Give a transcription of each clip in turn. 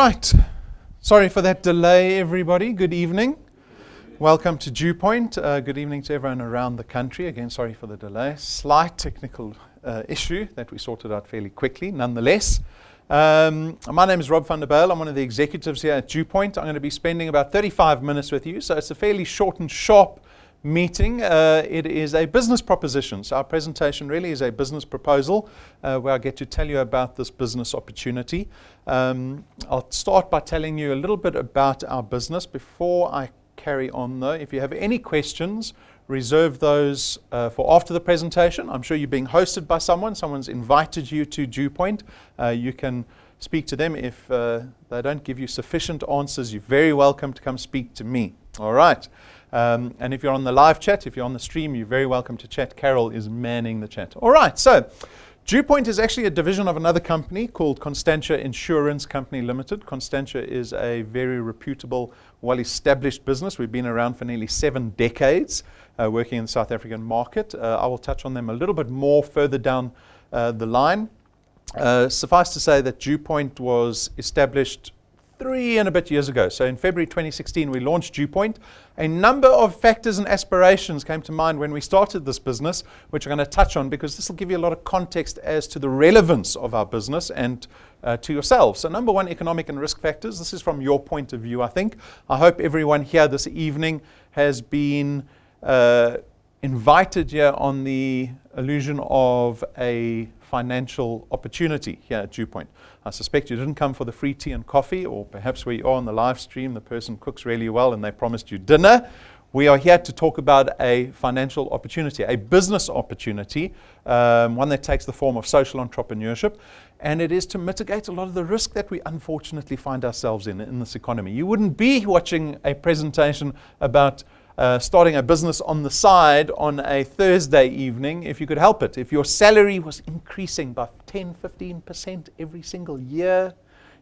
right. Sorry for that delay, everybody. Good evening. Welcome to DuePoint. Good evening to everyone around the country. Again, sorry for the delay. Slight technical issue that we sorted out fairly quickly, nonetheless. My name is Rob van der Bijl. I'm one of the executives here at DuePoint. I'm going to be spending about 35 minutes with you, so it's a fairly short and sharp meeting. It is a business proposition. So our presentation really is a business proposal where I get to tell you about this business opportunity. I'll start by telling you a little bit about our business. Before I carry on though, if you have any questions, reserve those for after the presentation. I'm sure you're being hosted by someone's invited you to DuePoint. You can speak to them. If they don't give you sufficient answers, you're very welcome to come speak to me. All right. And if you're on the live chat, if you're on the stream, you're very welcome to chat. Carol is manning the chat. All right, so DuePoint is actually a division of another company called Constantia Insurance Company Limited. Constantia is a very reputable, well-established business. We've been around for nearly 7 decades working in the South African market. I will touch on them a little bit more further down the line. Suffice to say that DuePoint was established 3 and a bit years ago. So in February 2016, we launched DuePoint. A number of factors and aspirations came to mind when we started this business, which I'm going to touch on because this will give you a lot of context as to the relevance of our business and to yourselves. So number one, economic and risk factors. This is from your point of view, I think. I hope everyone here this evening has been invited here on the illusion of a financial opportunity here at DuePoint. I suspect you didn't come for the free tea and coffee, or perhaps where you are on the live stream, the person cooks really well and they promised you dinner. We are here to talk about a financial opportunity, a business opportunity, one that takes the form of social entrepreneurship, and it is to mitigate a lot of the risk that we unfortunately find ourselves in this economy. You wouldn't be watching a presentation about starting a business on the side on a Thursday evening if you could help it. If your salary was increasing by 10-15% every single year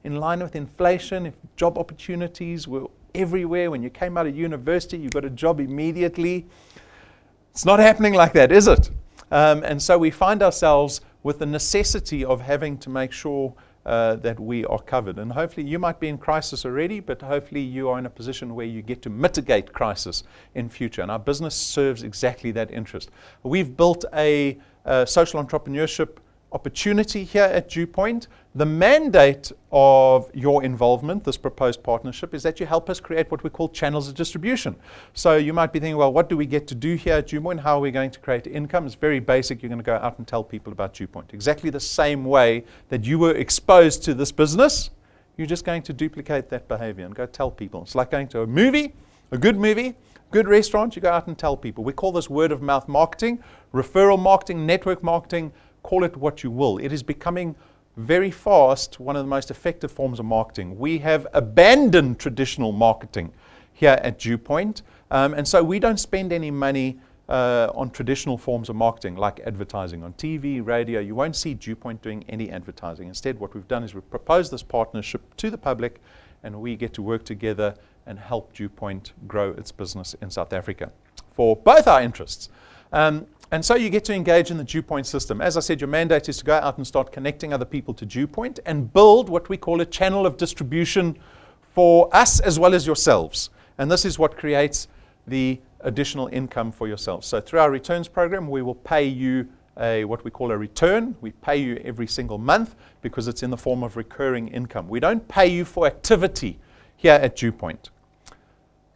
in line with inflation, if job opportunities were everywhere, when you came out of university you got a job immediately. It's not happening like that, is it? And so we find ourselves with the necessity of having to make sure that we are covered. And hopefully you might be in crisis already, but hopefully you are in a position where you get to mitigate crisis in future. And our business serves exactly that interest. We've built a social entrepreneurship opportunity here at DuePoint. The mandate of your involvement, this proposed partnership, is that you help us create what we call channels of distribution. So you might be thinking, well, what do we get to do here at DuePoint? How are we going to create income? It's very basic. You're going to go out and tell people about DuePoint. Exactly the same way that you were exposed to this business, you're just going to duplicate that behavior and go tell people. It's like going to a movie, good restaurant, you go out and tell people. We call this word of mouth marketing, referral marketing, network marketing, call it what you will. It is becoming very fast one of the most effective forms of marketing. We have abandoned traditional marketing here at DuePoint, and so we don't spend any money on traditional forms of marketing like advertising on TV, radio. You won't see DuePoint doing any advertising. Instead, what we've done is we've proposed this partnership to the public, and we get to work together and help DuePoint grow its business in South Africa for both our interests. And so you get to engage in the DuePoint system. As I said, your mandate is to go out and start connecting other people to DuePoint and build what we call a channel of distribution for us as well as yourselves. And this is what creates the additional income for yourselves. So through our returns program, we will pay you what we call a return. We pay you every single month because it's in the form of recurring income. We don't pay you for activity here at DuePoint.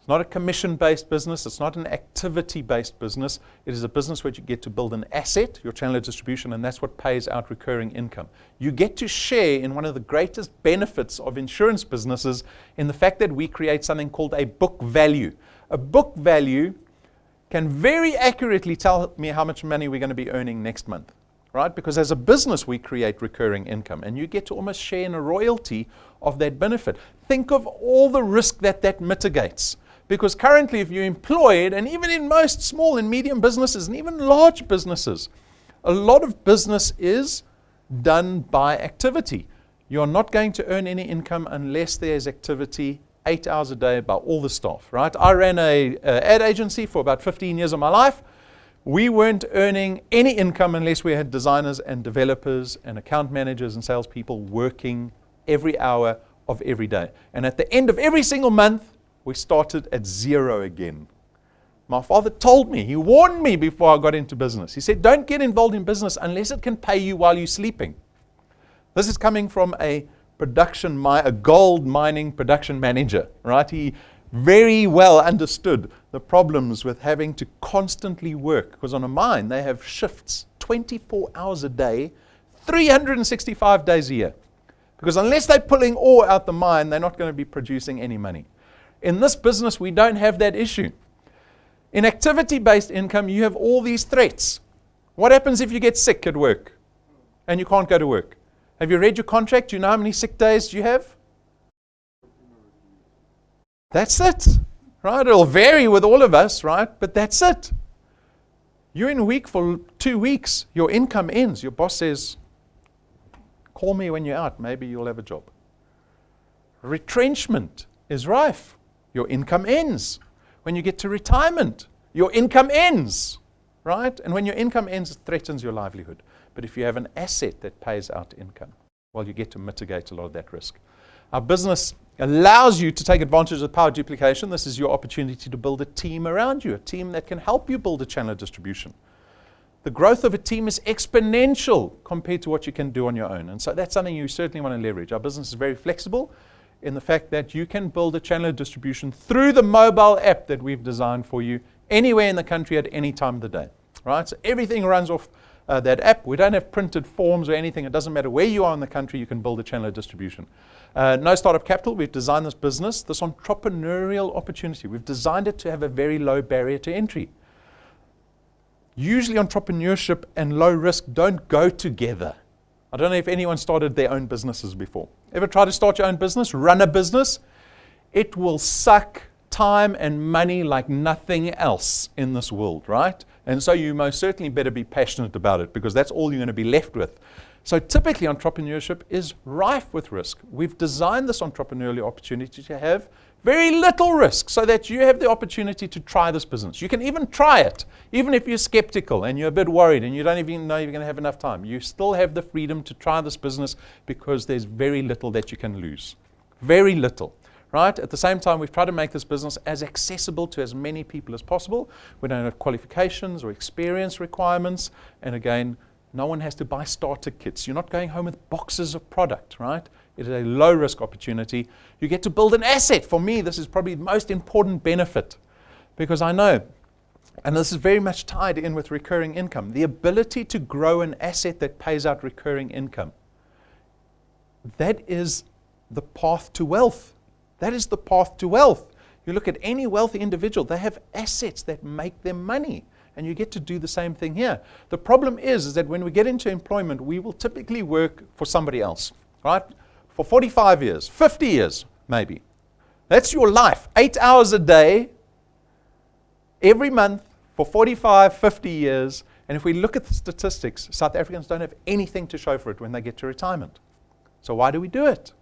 Not a commission-based business. It's not an activity-based business. It is a business where you get to build an asset, your channel of distribution, and that's what pays out recurring income. You get to share in one of the greatest benefits of insurance businesses in the fact that we create something called a book value. A book value can very accurately tell me how much money we're going to be earning next month, right? Because as a business, we create recurring income, and you get to almost share in a royalty of that benefit. Think of all the risk that mitigates. Because currently, if you're employed, and even in most small and medium businesses, and even large businesses, a lot of business is done by activity. You're not going to earn any income unless there's activity 8 hours a day by all the staff, right? I ran an ad agency for about 15 years of my life. We weren't earning any income unless we had designers and developers and account managers and salespeople working every hour of every day. And at the end of every single month, we started at zero again. My father told me, he warned me before I got into business. He said, don't get involved in business unless it can pay you while you're sleeping. This is coming from a gold mining production manager, right? He very well understood the problems with having to constantly work, because on a mine, they have shifts 24 hours a day, 365 days a year. Because unless they're pulling ore out the mine, they're not going to be producing any money. In this business, we don't have that issue. In activity-based income, you have all these threats. What happens if you get sick at work and you can't go to work? Have you read your contract? Do you know how many sick days do you have? That's it, right? It'll vary with all of us, right? But that's it. You're in a week for 2 weeks. Your income ends. Your boss says, call me when you're out. Maybe you'll have a job. Retrenchment is rife. Your income ends. When you get to retirement, your income ends, right? And when your income ends, it threatens your livelihood. But if you have an asset that pays out income, well, you get to mitigate a lot of that risk. Our business allows you to take advantage of power duplication. This is your opportunity to build a team around you, a team that can help you build a channel of distribution. The growth of a team is exponential compared to what you can do on your own. And so that's something you certainly want to leverage. Our business is very flexible in the fact that you can build a channel of distribution through the mobile app that we've designed for you anywhere in the country at any time of the day. Right? So everything runs off that app. We don't have printed forms or anything. It doesn't matter where you are in the country, you can build a channel of distribution. No startup capital. We've designed this business, this entrepreneurial opportunity. We've designed it to have a very low barrier to entry. Usually entrepreneurship and low risk don't go together. I don't know if anyone started their own businesses before. Ever try to start your own business, run a business? It will suck time and money like nothing else in this world, right? And so you most certainly better be passionate about it, because that's all you're going to be left with. So typically entrepreneurship is rife with risk. We've designed this entrepreneurial opportunity to have very little risk so that you have the opportunity to try this business. You can even try it, even if you're skeptical and you're a bit worried and you don't even know you're going to have enough time. You still have the freedom to try this business because there's very little that you can lose. Very little. Right? At the same time, we've tried to make this business as accessible to as many people as possible. We don't have qualifications or experience requirements. And again, no one has to buy starter kits. You're not going home with boxes of product, right? It is a low-risk opportunity. You get to build an asset. For me, this is probably the most important benefit, because I know, and this is very much tied in with recurring income, the ability to grow an asset that pays out recurring income. That is the path to wealth. That is the path to wealth. You look at any wealthy individual, they have assets that make them money. And you get to do the same thing here. The problem is that when we get into employment, we will typically work for somebody else, right? For 45 years, 50 years, maybe. That's your life. 8 hours a day, every month, for 45, 50 years. And if we look at the statistics, South Africans don't have anything to show for it when they get to retirement. So why do we do it?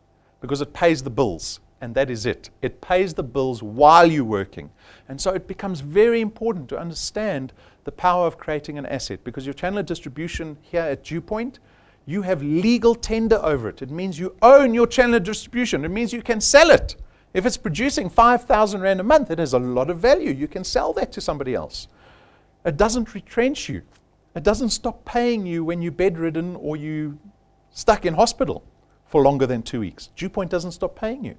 Because it pays the bills. And that is it. It pays the bills while you're working. And so it becomes very important to understand the power of creating an asset, because your channel of distribution here at DuePoint, you have legal tender over it. It means you own your channel of distribution. It means you can sell it. If it's producing 5,000 Rand a month, it has a lot of value. You can sell that to somebody else. It doesn't retrench you. It doesn't stop paying you when you're bedridden or you stuck in hospital for longer than 2 weeks. DuePoint doesn't stop paying you.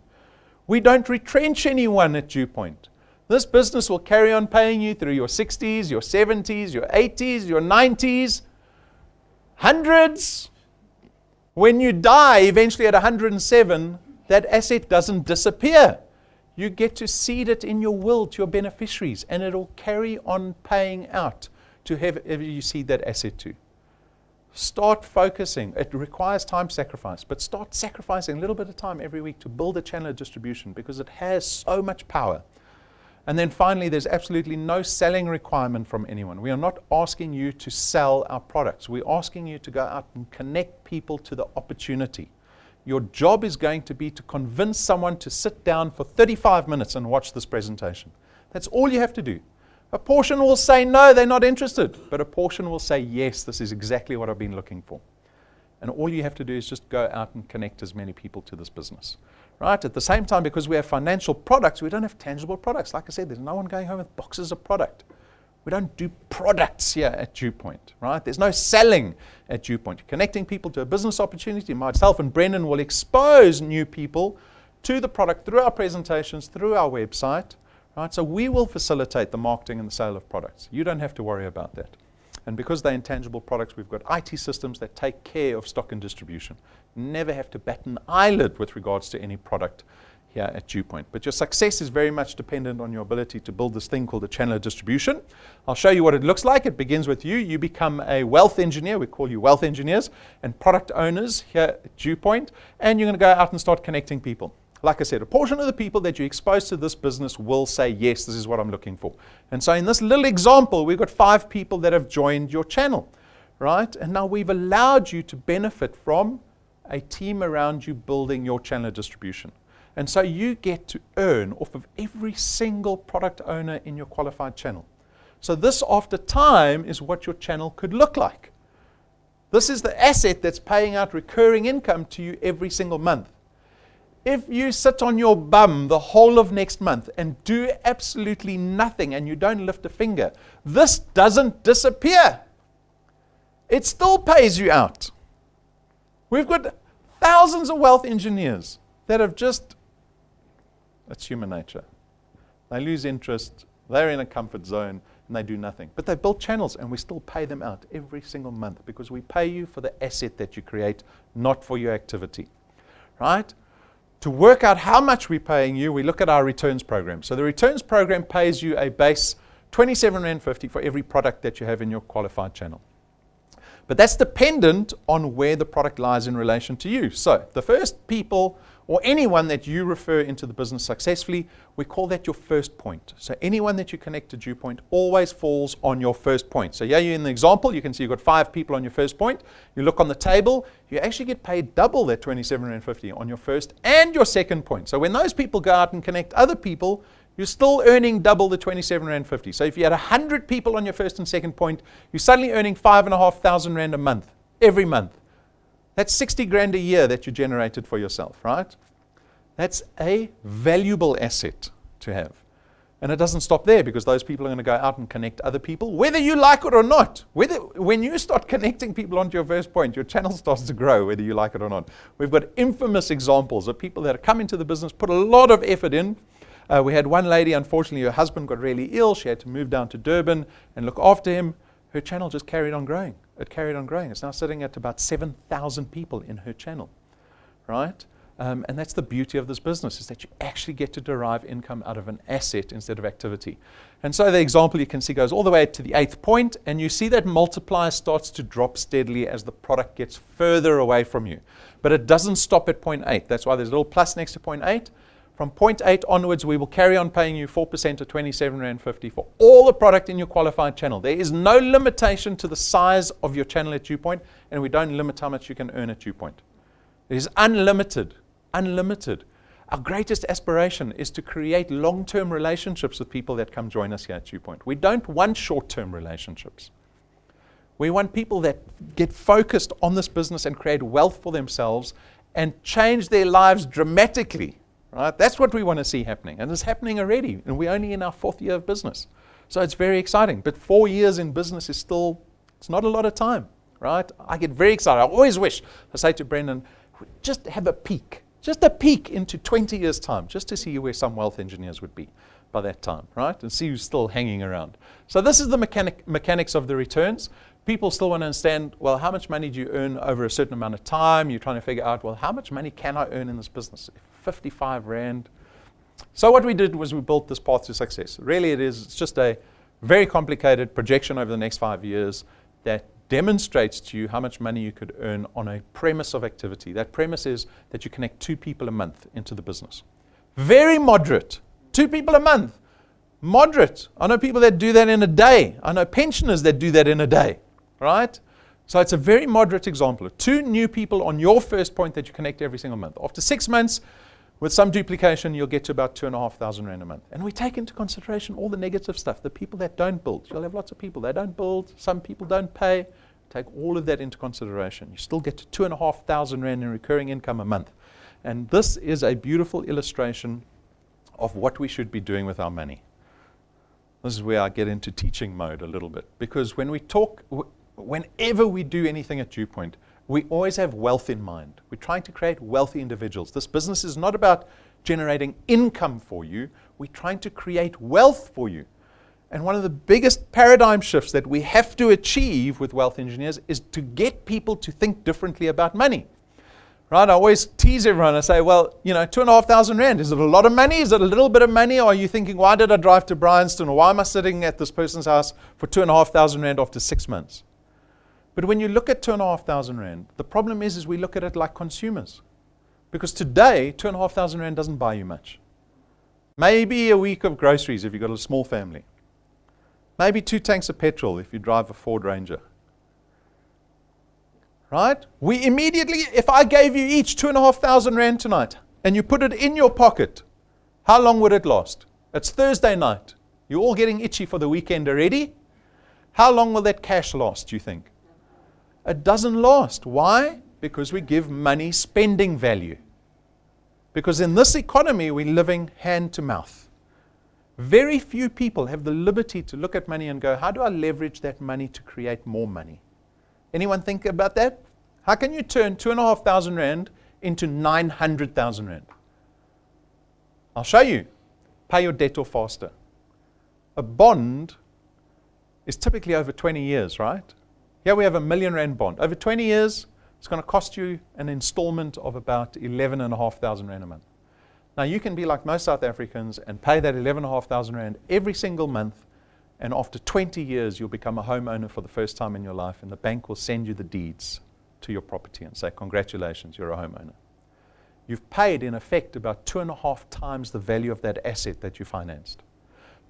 We don't retrench anyone at DuePoint. This business will carry on paying you through your 60s, your 70s, your 80s, your 90s, hundreds. When you die, eventually at 107, that asset doesn't disappear. You get to seed it in your will to your beneficiaries, and it'll carry on paying out to whoever you seed that asset to. Start focusing. It requires time sacrifice, but start sacrificing a little bit of time every week to build a channel of distribution, because it has so much power. And then finally, there's absolutely no selling requirement from anyone. We are not asking you to sell our products. We're asking you to go out and connect people to the opportunity. Your job is going to be to convince someone to sit down for 35 minutes and watch this presentation. That's all you have to do. A portion will say no, they're not interested. But a portion will say yes, this is exactly what I've been looking for. And all you have to do is just go out and connect as many people to this business. right? At the same time, because we have financial products, we don't have tangible products. Like I said, there's no one going home with boxes of product. We don't do products here at DuePoint, right? There's no selling at DuePoint. Connecting people to a business opportunity. Myself and Brendan will expose new people to the product through our presentations, through our website, right? So we will facilitate the marketing and the sale of products. You don't have to worry about that. And because they're intangible products, we've got IT systems that take care of stock and distribution. Never have to bat an eyelid with regards to any product here at DuePoint. But your success is very much dependent on your ability to build this thing called a channel of distribution. I'll show you what it looks like. It begins with you. You become a wealth engineer. We call you wealth engineers and product owners here at DuePoint. And you're going to go out and start connecting people. Like I said, a portion of the people that you expose to this business will say, yes, this is what I'm looking for. And so in this little example, we've got 5 people that have joined your channel, right? And now we've allowed you to benefit from a team around you building your channel of distribution. And so you get to earn off of every single product owner in your qualified channel. So this, after time, is what your channel could look like. This is the asset that's paying out recurring income to you every single month. If you sit on your bum the whole of next month and do absolutely nothing and you don't lift a finger, this doesn't disappear. It still pays you out. We've got thousands of wealth engineers that have just, it's human nature. They lose interest, they're in a comfort zone, and they do nothing. But they built channels, and we still pay them out every single month because we pay you for the asset that you create, not for your activity. Right? To work out how much we're paying you, we look at our returns program. So the returns program pays you a base R27.50 for every product that you have in your qualified channel. But that's dependent on where the product lies in relation to you. So the first people or anyone that you refer into the business successfully, we call that your first point. So anyone that you connect to DuePoint always falls on your first point. So yeah, you're in the example, you can see you've got 5 people on your first point. You look on the table, you actually get paid double that R27.50 on your first and your second point. So when those people go out and connect other people, you're still earning double the R27.50. So if you had 100 people on your first and second point, you're suddenly earning R5,500 a month, every month. That's 60 grand a year that you generated for yourself, right? That's a valuable asset to have. And it doesn't stop there because those people are going to go out and connect other people, whether you like it or not. When you start connecting people onto your first point, your channel starts to grow, whether you like it or not. We've got infamous examples of people that have come into the business, put a lot of effort in. We had one lady, unfortunately, her husband got really ill. She had to move down to Durban and look after him. Her channel just carried on growing. It carried on growing. It's now sitting at about 7,000 people in her channel, right? And that's the beauty of this business, is that you actually get to derive income out of an asset instead of activity. And so the example you can see goes all the way to the 8th point, and you see that multiplier starts to drop steadily as the product gets further away from you. But it doesn't stop at point 8. That's why there's a little plus next to point 8. From point 8 onwards, we will carry on paying you 4% or R27.50 for all the product in your qualified channel. There is no limitation to the size of your channel at DuePoint, and we don't limit how much you can earn at DuePoint. It is unlimited, unlimited. Our greatest aspiration is to create long-term relationships with people that come join us here at DuePoint. We don't want short-term relationships. We want people that get focused on this business and create wealth for themselves and change their lives dramatically. Right? That's what we want to see happening. And it's happening already. And we're only in our 4th year of business. So it's very exciting. But 4 years in business is still, it's not a lot of time. Right? I get very excited. I always wish, I say to Brendan, just have a peek. Just a peek into 20 years' time, just to see where some wealth engineers would be by that time. Right? And see who's still hanging around. So this is the mechanics of the returns. People still want to understand, well, how much money do you earn over a certain amount of time? You're trying to figure out, well, how much money can I earn in this business? 55 Rand. So what we did was we built this path to success. Really it's just a very complicated projection over the next 5 years that demonstrates to you how much money you could earn on a premise of activity. That premise is that you connect 2 people a month into the business. Very moderate. 2 people a month. Moderate. I know people that do that in a day. I know pensioners that do that in a day. Right? So it's a very moderate example of 2 new people on your first point that you connect every single month. After 6 months, with some duplication, you'll get to about 2,500 Rand a month. And we take into consideration all the negative stuff, the people that don't build. You'll have lots of people that don't build. Some people don't pay. Take all of that into consideration. You still get to 2,500 Rand in recurring income a month. And this is a beautiful illustration of what we should be doing with our money. This is where I get into teaching mode a little bit. Because when we talk, whenever we do anything at DuePoint, we always have wealth in mind. We're trying to create wealthy individuals. This business is not about generating income for you. We're trying to create wealth for you. And one of the biggest paradigm shifts that we have to achieve with wealth engineers is to get people to think differently about money. Right? I always tease everyone. I say, well, 2,500 rand, is it a lot of money? Is it a little bit of money? Or are you thinking, why did I drive to Bryanston? Or why am I sitting at this person's house for 2,500 rand after 6 months? But when you look at 2,500 rand, the problem is we look at it like consumers. Because today, 2,500 rand doesn't buy you much. Maybe a week of groceries if you've got a small family. Maybe 2 tanks of petrol if you drive a Ford Ranger. Right? We immediately, if I gave you each 2,500 rand tonight and you put it in your pocket, how long would it last? It's Thursday night. You're all getting itchy for the weekend already. How long will that cash last, do you think? It doesn't last. Why? Because we give money spending value. Because in this economy, we're living hand to mouth. Very few people have the liberty to look at money and go, how do I leverage that money to create more money? Anyone think about that? How can you turn 2,500 rand into 900,000 rand? I'll show you. Pay your debt off faster. A bond is typically over 20 years, right? Here we have a 1 million rand bond. Over 20 years, it's going to cost you an installment of about 11,500 rand a month. Now you can be like most South Africans and pay that 11,500 rand every single month, and after 20 years you'll become a homeowner for the first time in your life, and the bank will send you the deeds to your property and say, congratulations, you're a homeowner. You've paid in effect about 2.5 times the value of that asset that you financed.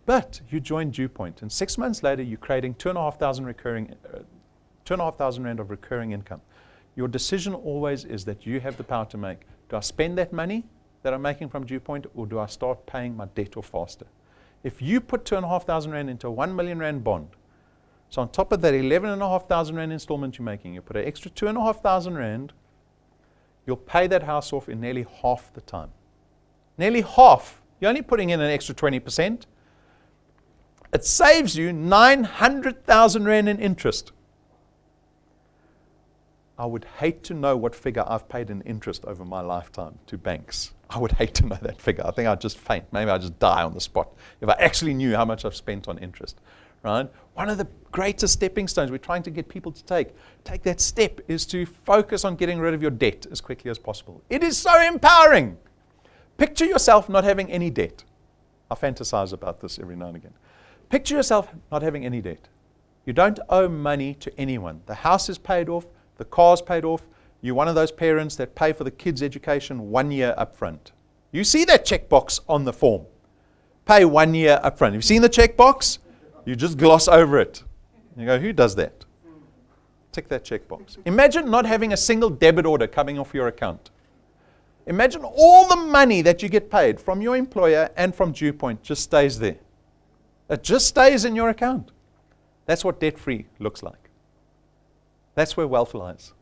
But you joined DuePoint, and 6 months later you're creating 2,500 rand of recurring income. Your decision always is that you have the power to make. Do I spend that money that I'm making from DuePoint, or do I start paying my debt off faster? If you put 2,500 rand into a 1 million rand bond, so on top of that 11,500 rand installment you're making, you put an extra 2,500 rand, you'll pay that house off in nearly half the time. Nearly half. You're only putting in an extra 20%. It saves you 900,000 rand in interest. I would hate to know what figure I've paid in interest over my lifetime to banks. I would hate to know that figure. I think I'd just faint. Maybe I'd just die on the spot if I actually knew how much I've spent on interest. Right? One of the greatest stepping stones we're trying to get people to take that step is to focus on getting rid of your debt as quickly as possible. It is so empowering. Picture yourself not having any debt. I fantasize about this every now and again. Picture yourself not having any debt. You don't owe money to anyone. The house is paid off. The car's paid off. You're one of those parents that pay for the kids' education 1 year up front. You see that checkbox on the form. Pay 1 year up front. Have you seen the checkbox? You just gloss over it. You go, who does that? Tick that checkbox. Imagine not having a single debit order coming off your account. Imagine all the money that you get paid from your employer and from DuePoint just stays there. It just stays in your account. That's what debt-free looks like. That's where wealth lies.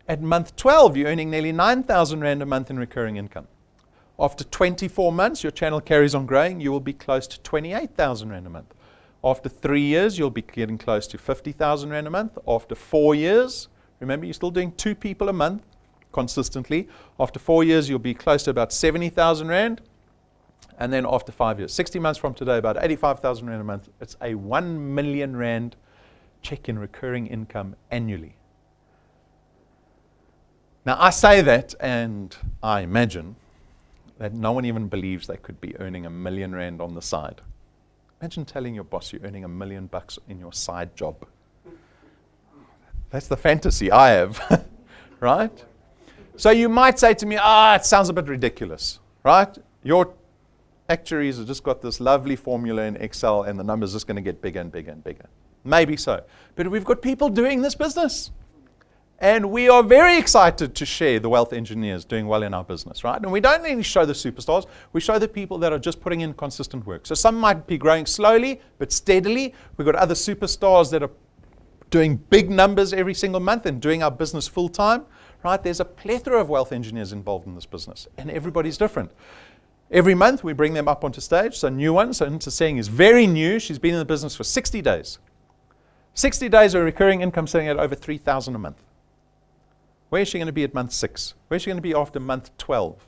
At month 12, you're earning nearly 9,000 rand a month in recurring income. After 24 months, your channel carries on growing. You will be close to 28,000 rand a month. After 3 years, you'll be getting close to 50,000 rand a month. After 4 years, remember, you're still doing 2 people a month consistently. After 4 years, you'll be close to about 70,000 rand. And then after 5 years, 60 months from today, about 85,000 rand a month. It's a 1 million rand check in recurring income annually. Now, I say that, and I imagine that no one even believes they could be earning 1 million rand on the side. Imagine telling your boss you're earning $1 million in your side job. That's the fantasy I have, right? So you might say to me, it sounds a bit ridiculous, right? Your actuaries have just got this lovely formula in Excel, and the number's just going to get bigger and bigger and bigger. Maybe so. But we've got people doing this business. And we are very excited to share the wealth engineers doing well in our business, right? And we don't only show the superstars, we show the people that are just putting in consistent work. So some might be growing slowly, but steadily. We've got other superstars that are doing big numbers every single month and doing our business full time, right? There's a plethora of wealth engineers involved in this business, and everybody's different. Every month, we bring them up onto stage, so new ones. So Nita Singh is very new. She's been in the business for 60 days. 60 days of recurring income sitting at over $3,000 a month. Where is she going to be at month 6? Where is she going to be after month 12?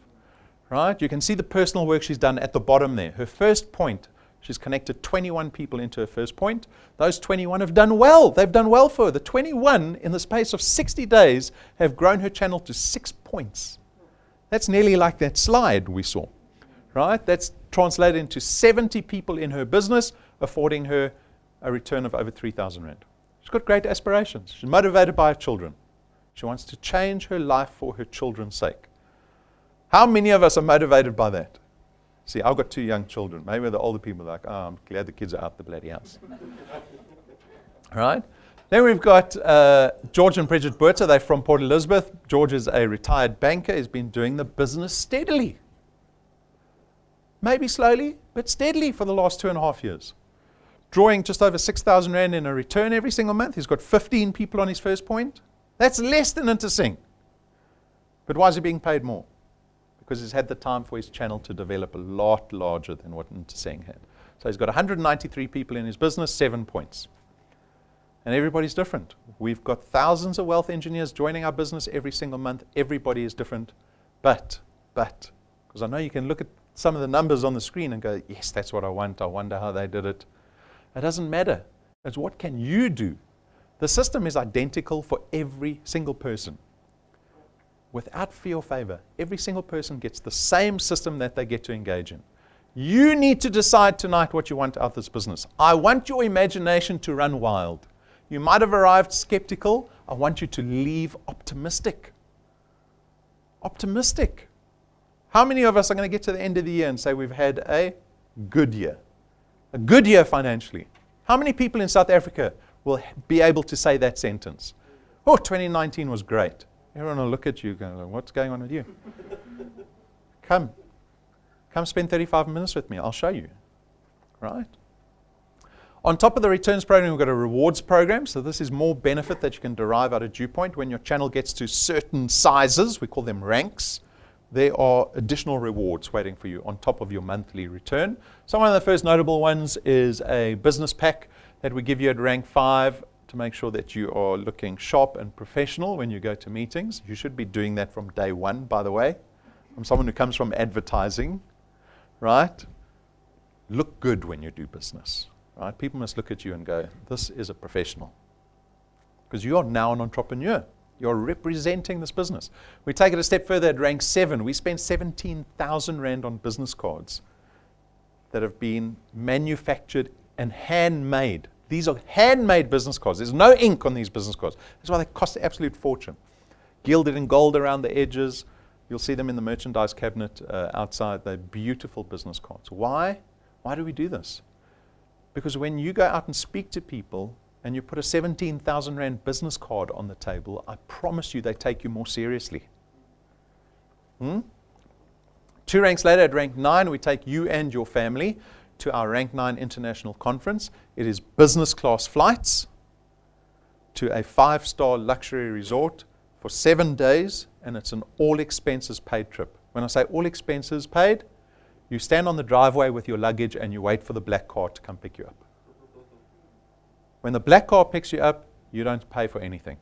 Right? You can see the personal work she's done at the bottom there. Her first point, she's connected 21 people into her first point. Those 21 have done well. They've done well for her. The 21, in the space of 60 days, have grown her channel to 6 points. That's nearly like that slide we saw. Right? That's translated into 70 people in her business, affording her a return of over 3,000 Rand. She's got great aspirations. She's motivated by her children. She wants to change her life for her children's sake. How many of us are motivated by that? See, I've got 2 young children. Maybe the older people are like, oh, I'm glad the kids are out the bloody house. Right? Then we've got George and Bridget Buerter. They're from Port Elizabeth. George is a retired banker. He's been doing the business steadily. Maybe slowly, but steadily for the last 2.5 years. Drawing just over 6,000 Rand in a return every single month. He's got 15 people on his first point. That's less than Nita Singh. But why is he being paid more? Because he's had the time for his channel to develop a lot larger than what Nita Singh had. So he's got 193 people in his business, 7 points. And everybody's different. We've got thousands of wealth engineers joining our business every single month. Everybody is different. But, because I know you can look at some of the numbers on the screen and go, yes, that's what I want. I wonder how they did it. It doesn't matter. It's what can you do? The system is identical for every single person. Without fee or favor, every single person gets the same system that they get to engage in. You need to decide tonight what you want out of this business. I want your imagination to run wild. You might have arrived skeptical. I want you to leave optimistic. Optimistic. How many of us are going to get to the end of the year and say we've had a good year? A good year financially. How many people in South Africa will be able to say that sentence? Oh, 2019 was great. Everyone will look at you going, what's going on with you? Come spend 35 minutes with me. I'll show you. Right? On top of the returns program, we've got a rewards program. So this is more benefit that you can derive out of DuePoint. When your channel gets to certain sizes, we call them ranks, there are additional rewards waiting for you on top of your monthly return. So one of the first notable ones is a business pack that we give you at rank 5 to make sure that you are looking sharp and professional when you go to meetings. You should be doing that from day 1, by the way. From someone who comes from advertising, right? Look good when you do business, right? People must look at you and go, this is a professional. Because you are now an entrepreneur. You're representing this business. We take it a step further at rank 7. We spend 17,000 Rand on business cards that have been manufactured and handmade. These are handmade business cards. There's no ink on these business cards. That's why they cost an absolute fortune. Gilded in gold around the edges. You'll see them in the merchandise cabinet outside. They're beautiful business cards. Why? Why do we do this? Because when you go out and speak to people and you put a 17,000 Rand business card on the table, I promise you they take you more seriously. 2 ranks later, at rank 9, we take you and your family to our rank 9 international conference. It is business class flights to a 5-star luxury resort for 7 days, and it's an all expenses paid trip. When I say all expenses paid, you stand on the driveway with your luggage and you wait for the black car to come pick you up. When the black car picks you up, you don't pay for anything.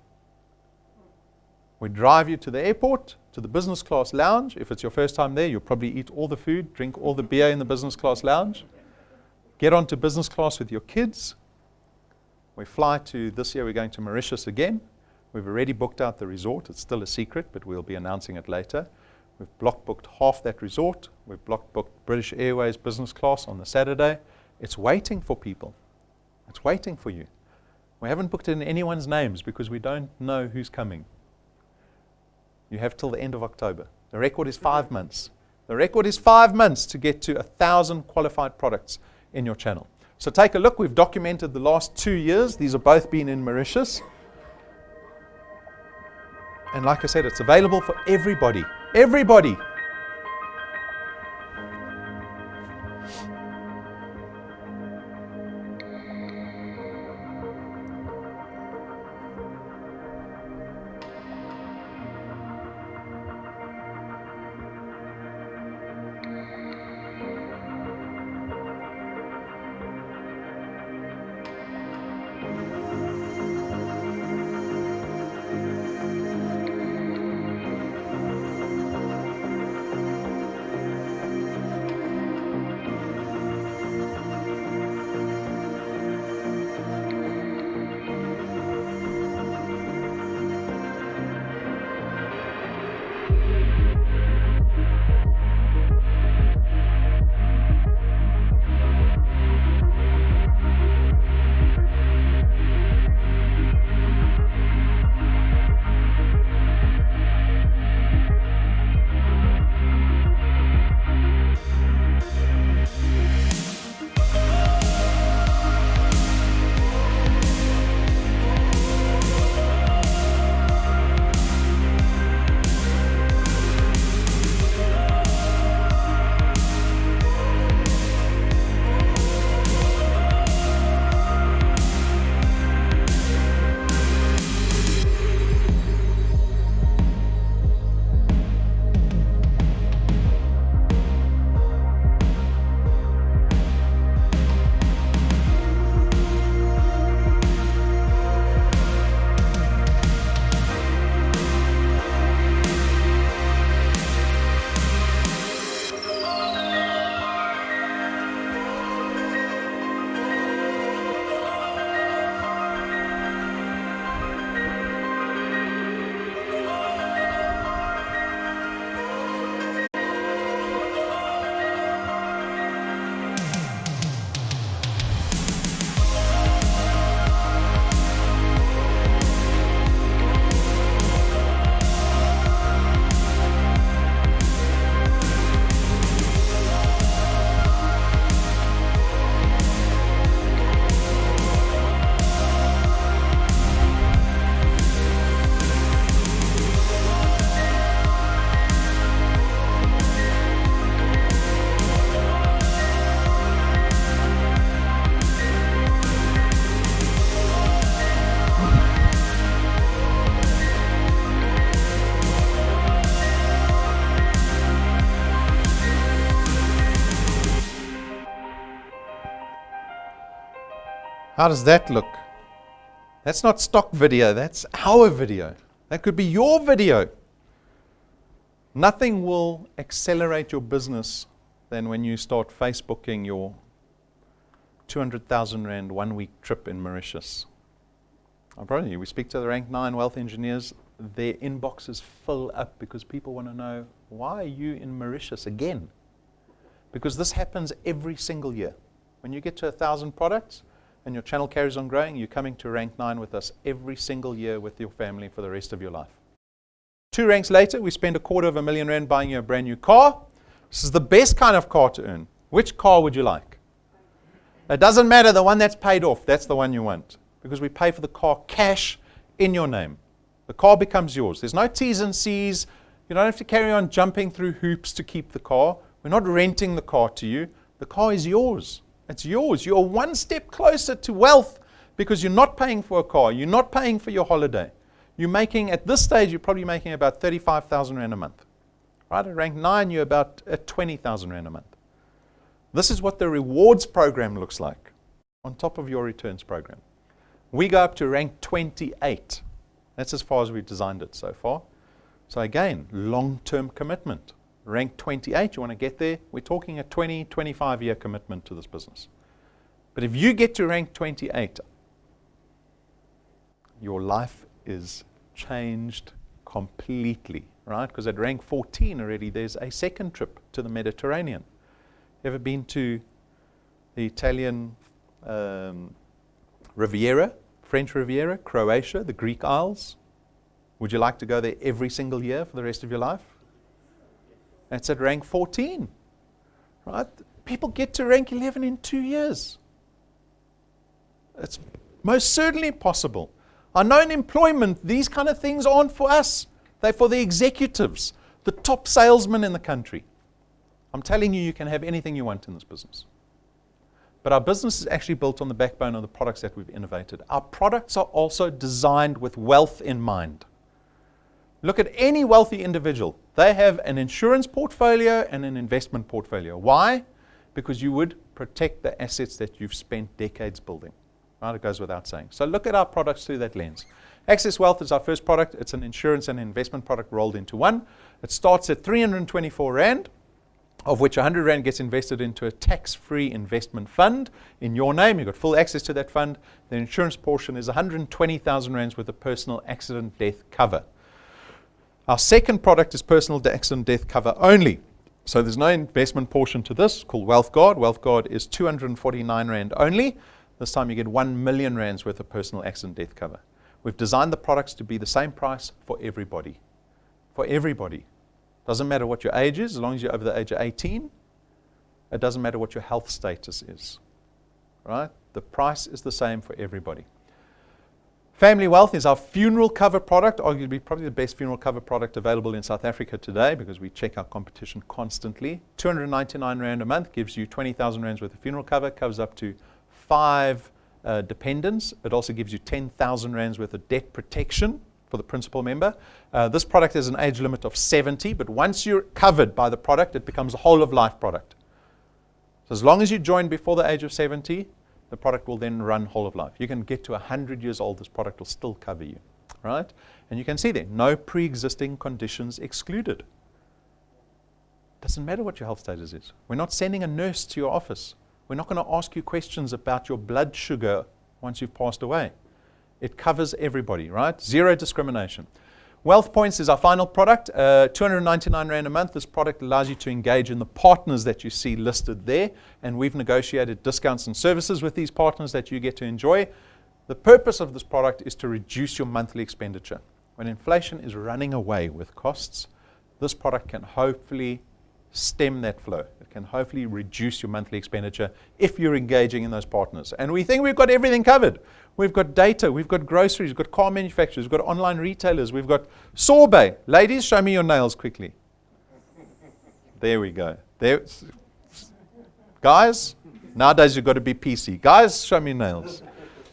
We drive you to the airport, to the business class lounge. If it's your first time there, you'll probably eat all the food, drink all the beer in the business class lounge. Get onto business class with your kids. We fly to, this year we're going to Mauritius again. We've already booked out the resort. It's still a secret, but we'll be announcing it later. We've block booked half that resort. We've block booked British Airways business class on the Saturday. It's waiting for people. It's waiting for you. We haven't booked it in anyone's names because we don't know who's coming. You have till the end of October. The record is 5 months. The record is 5 months to get to 1,000 qualified products in your channel. So take a look. We've documented the last 2 years. These have both been in Mauritius. And like I said, it's available for everybody. Everybody. How does that look? That's not stock video, that's our video. That could be your video. Nothing will accelerate your business than when you start Facebooking your 200,000 Rand 1 week trip in Mauritius. I promise you, we speak to the rank 9 wealth engineers, their inboxes fill up because people want to know, why are you in Mauritius again? Because this happens every single year. When you get to 1,000 products and your channel carries on growing, you're coming to rank 9 with us every single year with your family for the rest of your life. 2 ranks later, we spend R250,000 buying you a brand new car. This is the best kind of car to earn. Which car would you like? It doesn't matter, the one that's paid off, that's the one you want. Because we pay for the car cash in your name. The car becomes yours. There's no T's and C's. You don't have to carry on jumping through hoops to keep the car. We're not renting the car to you. The car is yours. It's yours. You're one step closer to wealth because you're not paying for a car. You're not paying for your holiday. You're making, at this stage, you're probably making about 35,000 Rand a month. Right? At rank 9, you're about at 20,000 Rand a month. This is what the rewards program looks like on top of your returns program. We go up to rank 28. That's as far as we've designed it so far. So again, long-term commitment. Rank 28, you want to get there? We're talking a 20, 25-year commitment to this business. But if you get to rank 28, your life is changed completely, right? Because at rank 14 already, there's a second trip to the Mediterranean. Ever been to the Italian Riviera, French Riviera, Croatia, the Greek Isles? Would you like to go there every single year for the rest of your life? That's at rank 14, right? People get to rank 11 in 2 years. It's most certainly possible. I know in employment, these kind of things aren't for us. They're for the executives, the top salesmen in the country. I'm telling you, you can have anything you want in this business. But our business is actually built on the backbone of the products that we've innovated. Our products are also designed with wealth in mind. Look at any wealthy individual. They have an insurance portfolio and an investment portfolio. Why? Because you would protect the assets that you've spent decades building. Right? It goes without saying. So look at our products through that lens. Access Wealth is our first product. It's an insurance and investment product rolled into one. It starts at 324 Rand, of which 100 Rand gets invested into a tax-free investment fund in your name. You've got full access to that fund. The insurance portion is 120,000 Rands worth of personal accident death cover. Our second product is personal accident death cover only. So there's no investment portion to this, called Wealth Guard. Wealth Guard is 249 Rand only. This time you get 1 million Rands worth of personal accident death cover. We've designed the products to be the same price for everybody. For everybody. Doesn't matter what your age is, as long as you're over the age of 18. It doesn't matter what your health status is. Right? The price is the same for everybody. Family Wealth is our funeral cover product, arguably probably the best funeral cover product available in South Africa today because we check our competition constantly. 299 Rand a month gives you 20,000 Rands worth of funeral cover, covers up to 5 dependents. It also gives you 10,000 Rands worth of debt protection for the principal member. This product has an age limit of 70, but once you're covered by the product, it becomes a whole of life product. So as long as you join before the age of 70, the product will then run whole of life. You can get to 100 years old, this product will still cover you, right? And you can see there, no pre-existing conditions excluded. Doesn't matter what your health status is. We're not sending a nurse to your office. We're not going to ask you questions about your blood sugar once you've passed away. It covers everybody, right? Zero discrimination. Wealth Points is our final product, 299 Rand a month. This product allows you to engage in the partners that you see listed there, and we've negotiated discounts and services with these partners that you get to enjoy. The purpose of this product is to reduce your monthly expenditure. When inflation is running away with costs, this product can hopefully stem that flow. It can hopefully reduce your monthly expenditure if you're engaging in those partners. And we think we've got everything covered. We've got data, we've got groceries, we've got car manufacturers, we've got online retailers, we've got sorbet. Ladies, show me your nails quickly. There we go. There. Guys, nowadays you've got to be PC. Guys, show me nails.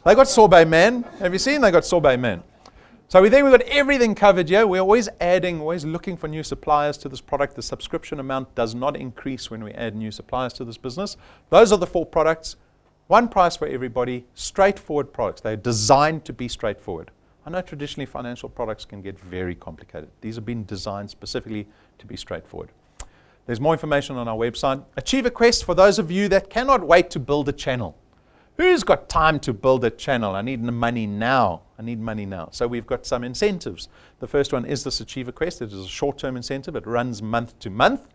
They got sorbet man. Have you seen? They got sorbet man. So we think we've got everything covered here. We're always adding, always looking for new suppliers to this product. The subscription amount does not increase when we add new suppliers to this business. Those are the 4 products. One price for everybody, straightforward products. They're designed to be straightforward. I know traditionally financial products can get very complicated. These have been designed specifically to be straightforward. There's more information on our website. Achieve a Quest for those of you that cannot wait to build a channel. Who's got time to build a channel? I need money now. I need money now. So we've got some incentives. The first one is this Achieve a Quest. It is a short-term incentive. It runs month to month,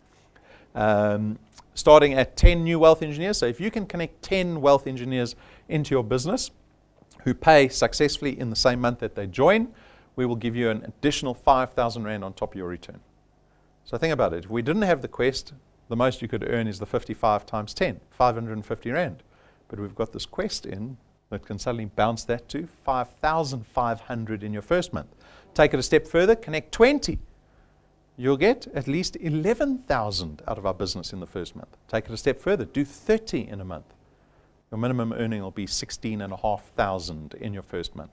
starting at 10 new wealth engineers. So if you can connect 10 wealth engineers into your business who pay successfully in the same month that they join, we will give you an additional 5,000 Rand on top of your return. So think about it. If we didn't have the Quest, the most you could earn is the 55 times 10, 550 Rand. But we've got this Quest in that can suddenly bounce that to 5,500 in your first month. Take it a step further, connect 20. You'll get at least 11,000 out of our business in the first month. Take it a step further, do 30 in a month. Your minimum earning will be 16,500 in your first month.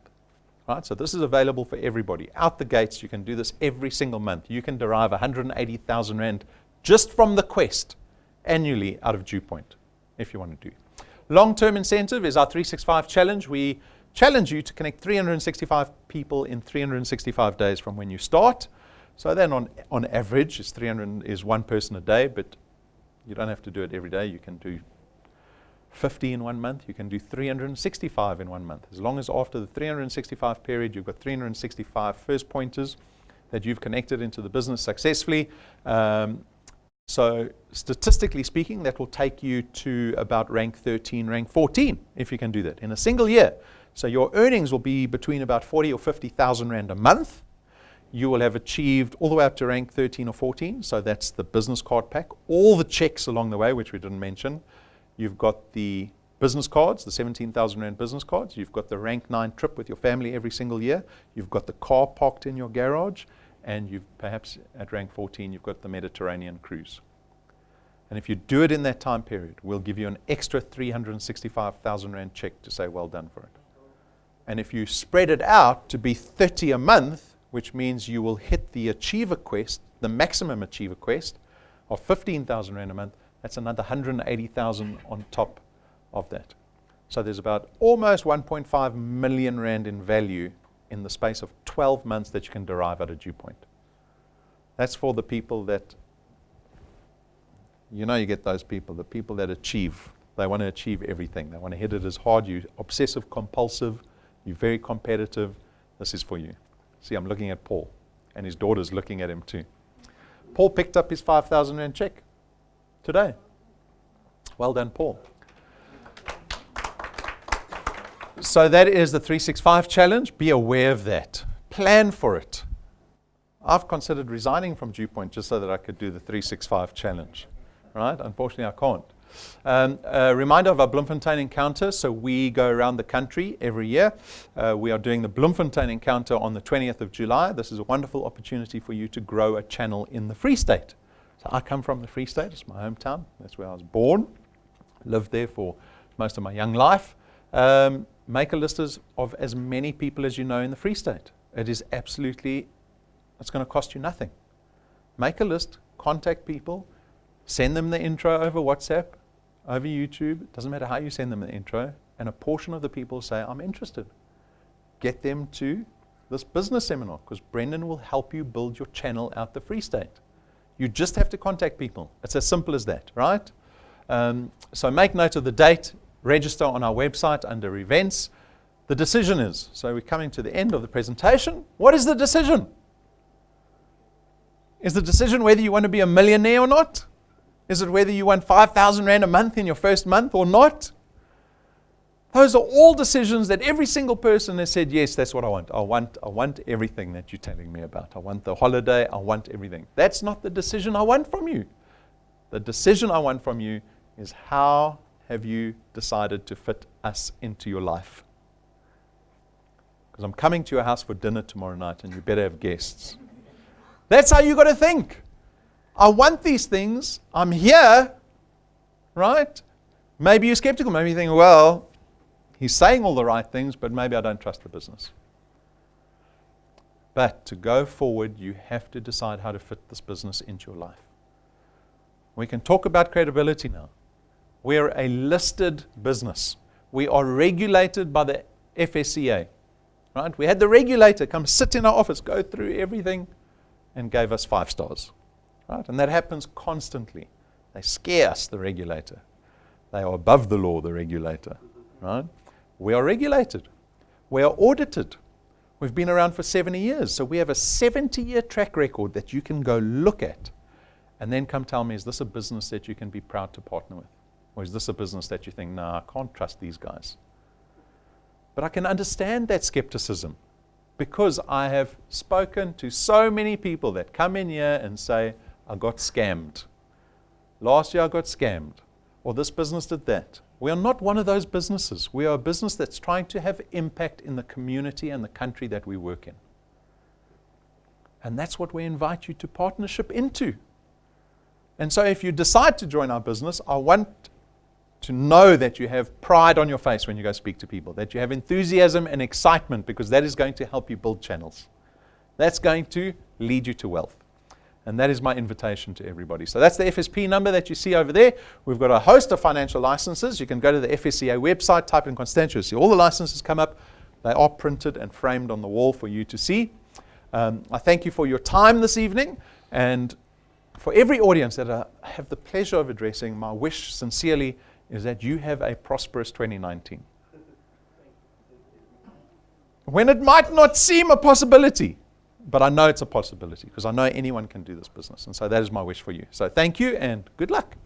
Right? So this is available for everybody. Out the gates, you can do this every single month. You can derive 180,000 Rand just from the Quest annually out of DuePoint, if you want to do. Long-term incentive is our 365 challenge. We challenge you to connect 365 people in 365 days from when you start. So then on average, is one person a day, but you don't have to do it every day. You can do 50 in 1 month. You can do 365 in 1 month. As long as after the 365 period, you've got 365 first pointers that you've connected into the business successfully. So statistically speaking, that will take you to about rank 13, rank 14, if you can do that in a single year. So your earnings will be between about 40 or 50,000 Rand a month. You will have achieved all the way up to rank 13 or 14. So that's the business card pack. All the checks along the way, which we didn't mention. You've got the business cards, the 17,000 Rand business cards. You've got the rank 9 trip with your family every single year. You've got the car parked in your garage. And you've perhaps at rank 14, you've got the Mediterranean cruise. And if you do it in that time period, we'll give you an extra 365,000 Rand check to say well done for it. And if you spread it out to be 30 a month, which means you will hit the Achiever Quest, the maximum Achiever Quest of 15,000 Rand a month, that's another 180,000 on top of that. So there's about almost 1.5 million Rand in value in the space of 12 months that you can derive out of DuePoint. That's for the people that, you get those people, the people that achieve. They want to achieve everything. They want to hit it as hard. You're obsessive, compulsive. You're very competitive. This is for you. See, I'm looking at Paul, and his daughter's looking at him too. Paul picked up his 5,000 Rand check today. Well done, Paul. So that is the 365 challenge. Be aware of that. Plan for it. I've considered resigning from DuePoint just so that I could do the 365 challenge. Right? Unfortunately, I can't. A reminder of our Bloemfontein encounter. So we go around the country every year. We are doing the Bloemfontein encounter on the 20th of July. This is a wonderful opportunity for you to grow a channel in the Free State. So I come from the Free State. It's my hometown. That's where I was born. Lived there for most of my young life. Make a list of as many people as you know in the Free State. It is absolutely, it's going to cost you nothing. Make a list, contact people, send them the intro over WhatsApp, over YouTube. It doesn't matter how you send them the intro. And a portion of the people say, I'm interested. Get them to this business seminar because Brendan will help you build your channel out the Free State. You just have to contact people. It's as simple as that, right? So make note of the date. Register on our website under events. The decision is, so we're coming to the end of the presentation. What is the decision? Is the decision whether you want to be a millionaire or not? Is it whether you want 5,000 Rand a month in your first month or not? Those are all decisions that every single person has said, yes, that's what I want. I want everything that you're telling me about. I want the holiday. I want everything. That's not the decision I want from you. The decision I want from you is how have you decided to fit us into your life? Because I'm coming to your house for dinner tomorrow night and you better have guests. That's how you got to think. I want these things. I'm here, right? Maybe you're skeptical. Maybe you think, well, he's saying all the right things, but maybe I don't trust the business. But to go forward, you have to decide how to fit this business into your life. We can talk about credibility now. We're a listed business. We are regulated by the FSCA. Right? We had the regulator come sit in our office, go through everything, and gave us 5 stars. Right? And that happens constantly. They scare us, the regulator. They are above the law, the regulator. Right? We are regulated. We are audited. We've been around for 70 years, so we have a 70-year track record that you can go look at and then come tell me, is this a business that you can be proud to partner with? Or is this a business that you think, nah, I can't trust these guys? But I can understand that skepticism because I have spoken to so many people that come in here and say, I got scammed. Last year I got scammed. Or this business did that. We are not one of those businesses. We are a business that's trying to have impact in the community and the country that we work in. And that's what we invite you to partnership into. And so if you decide to join our business, I want to know that you have pride on your face when you go speak to people, that you have enthusiasm and excitement, because that is going to help you build channels. That's going to lead you to wealth. And that is my invitation to everybody. So that's the FSP number that you see over there. We've got a host of financial licenses. You can go to the FSCA website, type in Constantia, see all the licenses come up. They are printed and framed on the wall for you to see. I thank you for your time this evening. And for every audience that I have the pleasure of addressing, my wish sincerely is that you have a prosperous 2019. When it might not seem a possibility, but I know it's a possibility because I know anyone can do this business. And so that is my wish for you. So thank you and good luck.